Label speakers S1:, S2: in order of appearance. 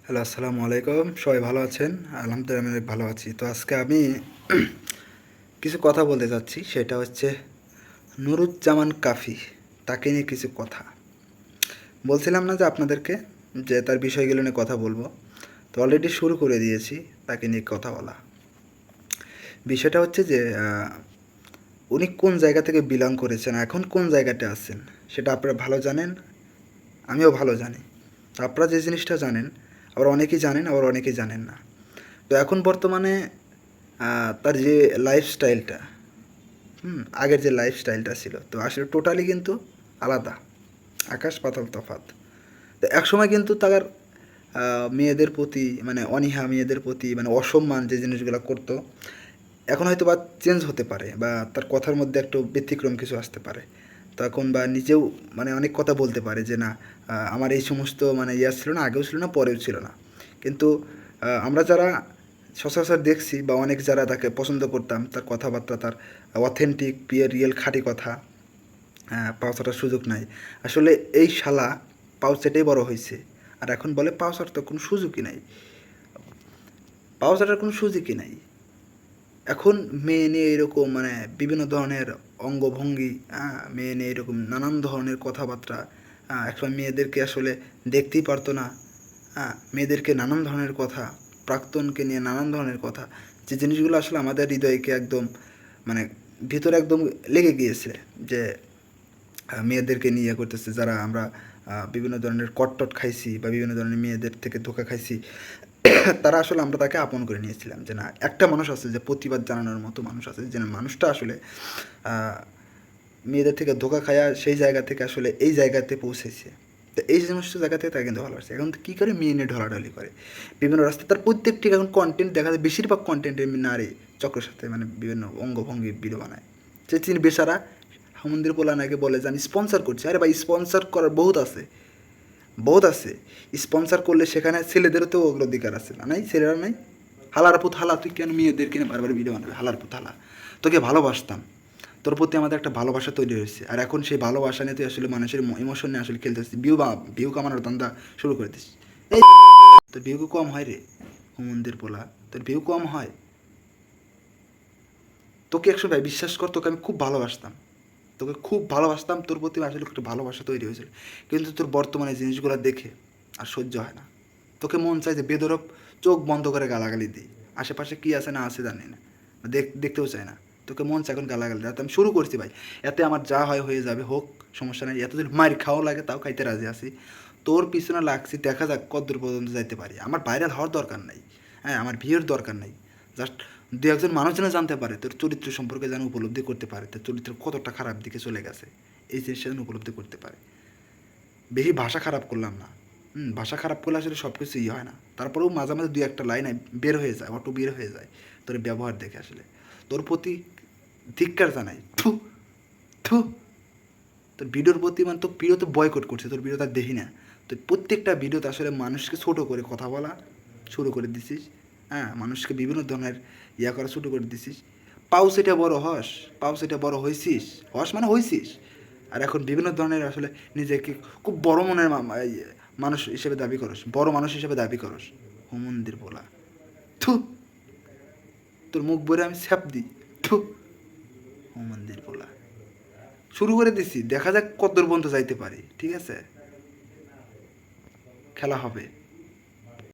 S1: Hello, আসসালামু আলাইকুম। সবাই ভালো আছেন? আলহামদুলিল্লাহ আমি অনেক ভালো আছি। তো আজকে আমি কিছু কথা বলতে চাচ্ছি। সেটা হচ্ছে নুরুজ্জামান কাফি, তাকে নিয়ে কিছু কথা। বলছিলাম না যে আপনাদেরকে যে তার বিষয়গুলো নিয়ে কথা বলবো। তো অলরেডি শুরু করে দিয়েছি তাকে নিয়ে কথা বলা। বিষয়টা হচ্ছে যে উনি কোন জায়গা থেকে বিলং করেছেন, এখন কোন জায়গাতে আছেন সেটা আপনারা ভালো জানেন, আমিও ভালো জানি। তো আপনারা যে জিনিসটা জানেন আবার অনেকেই জানেন, আবার অনেকেই জানেন না। তো এখন বর্তমানে তার যে লাইফস্টাইলটা, আগের যে লাইফস্টাইলটা ছিল, তো আসলে টোটালি কিন্তু আলাদা, আকাশ পাতাল তফাৎ। তো একসময় কিন্তু তার মেয়েদের প্রতি মানে অনীহা, মেয়েদের প্রতি মানে অসম্মান যে জিনিসগুলো করতো, এখন হয়তো বা চেঞ্জ হতে পারে বা তার কথার মধ্যে একটু ব্যতিক্রম কিছু আসতে পারে। তখন বা নিজেও মানে অনেক কথা বলতে পারে যে না, আমার এই সমস্ত মানে ইয়া ছিল না, আগেও ছিল না, পরেও ছিল না। কিন্তু আমরা যারা সচরাচর দেখছি বা অনেক যারা তাকে পছন্দ করতাম, তার কথাবার্তা, তার অথেন্টিক পিওর রিয়েল খাঁটি কথা পাওয়ার সুযোগ নাই। আসলে এই শালা পাউচেটাই বড় হয়েছে, আর এখন বলে পাউচার তো কোনো সুযোগই নাই, পাউচারের কোনো সুযোগই নাই। এখন মেয়ে নিয়ে এরকম মানে বিভিন্ন ধরনের অঙ্গভঙ্গি, মেয়ে নিয়ে এরকম নানান ধরনের কথাবার্তা, একসময় মেয়েদেরকে আসলে দেখতেই পারতো না, মেয়েদেরকে নানান ধরনের কথা, প্রাক্তনকে নিয়ে নানান ধরনের কথা, যে জিনিসগুলো আসলে আমাদের হৃদয়কে একদম মানে ভিতরে একদম লেগে গিয়েছে। যে মেয়েদেরকে নিয়ে করতেছে, যারা আমরা বিভিন্ন ধরনের কটটট খাইছি বা বিভিন্ন ধরনের মেয়েদের থেকে ধোকা খাইছি, তারা আসলে আমরা তাকে আপন করে নিয়েছিলাম যে না, একটা মানুষ আছে যে প্রতিবাদ জানানোর মতো মানুষ আছে, যে মানুষটা আসলে আহ, মেয়েদের থেকে ধোকা খায়া সেই জায়গা থেকে আসলে এই জায়গাতে পৌঁছেছে। তো এই সমস্ত জায়গা থেকে তারা কিন্তু ভালোবাসে। এখন কী করে, মেয়ে নিয়ে ঢলাঢলি করে বিভিন্ন রাস্তায়, তার প্রত্যেকটি এখন কন্টেন্ট দেখা যায়, বেশিরভাগ কন্টেন্টে নারী চক্রের সাথে মানে বিভিন্ন অঙ্গভঙ্গি ভিডিও বানায়। যে তিনি বেচারা সমুদ্রের পোলা নাকি বলে যে আমি স্পন্সার করছি। আরে ভাই, স্পন্সার করার বহুত আছে, বহুত আছে। স্পন্সার করলে সেখানে ছেলেদেরও তো অগ্রাধিকার আছে, না নাই? ছেলেরা নাই? হালার পুত হালা, তুই কেন মেয়েদের কিনে বারবার ভিডিও বানাবে? হালার পুত হালা, তোকে ভালোবাসতাম, তোর প্রতি আমাদের একটা ভালোবাসা তৈরি হয়েছে, আর এখন সেই ভালোবাসা নিয়ে তুই আসলে মানুষের ইমোশন নিয়ে আসলে খেলতেছিস, ভিউ কামানোর ধান্দা শুরু করে দিস। এই তোর ভিউ কম হয় রে হুমন্দির পোলা, তোর ভিউ কম হয়। তোকে একশো ভাই বিশ্বাস কর, তোকে আমি খুব ভালোবাসতাম, তোকে খুব ভালোবাসতাম, তোর প্রতি আসলে একটা ভালোবাসা তৈরি হয়েছিল। কিন্তু তোর বর্তমানে জিনিসগুলো দেখে আর সহ্য হয় না। তোকে মন চায় যে বেদরক চোখ বন্ধ করে গালাগালি দিই, আশেপাশে কী আছে না আছে জানি না, দেখতেও চায় না। তোকে মন চায় এখন গালাগালি দেয়। আমি শুরু করছি ভাই, এতে আমার যা হয় হয়ে যাবে, হোক, সমস্যা নেই। এতদিন মায়ের খাওয়া লাগে তাও খাইতে রাজি আছি। তোর পিছনে লাগছি, দেখা যাক কতদূর পর্যন্ত যাইতে পারি। আমার ভাইরাল হওয়ার দরকার নাই, হ্যাঁ, আমার ভিউর দরকার নাই। জাস্ট দু একজন মানুষ যেন জানতে পারে, তোর চরিত্র সম্পর্কে যেন উপলব্ধি করতে পারে, তোর চরিত্র কতটা খারাপ দিকে চলে গেছে, এই জিনিসটা যেন উপলব্ধি করতে পারে। বেশি ভাষা খারাপ করলাম না। ভাষা খারাপ করলে আসলে সব কিছু হয় না। তারপরেও মাঝে মাঝে দুই একটা লাইন বের হয়ে যায়, অটো বের হয়ে যায় তোর ব্যবহার দেখে। আসলে তোর প্রতি ধিক্কার জানাই, থু থু। তোর ভিডিওর প্রতি মানে তোর ভিডিও তো বয়কট করছে, তোর ভিডিও তার দেখি না। তো প্রত্যেকটা ভিডিওতে আসলে মানুষকে ছোটো করে কথা বলা শুরু করে দিছিস, মানুষকে বিভিন্ন ধরনের ইয়া করা শুরু করে দিছিস। পাও সেটা বড় হস, পাও সেটা বড় হয়েছিস, হস মানে হয়েছিস। আর এখন বিভিন্ন ধরনের আসলে নিজেকে খুব বড় মনের মানুষ হিসেবে দাবি করস, বড় মানুষ হিসেবে দাবি করস। হুমন্দির বলা, থু, তোর মুখ ভরে আমি ছ্যাপ দিই, থু, হুমন্দির বলা। শুরু করে দিছি, দেখা যাক কত দূর পর্যন্ত যাইতে পারি, ঠিক আছে? খেলা হবে।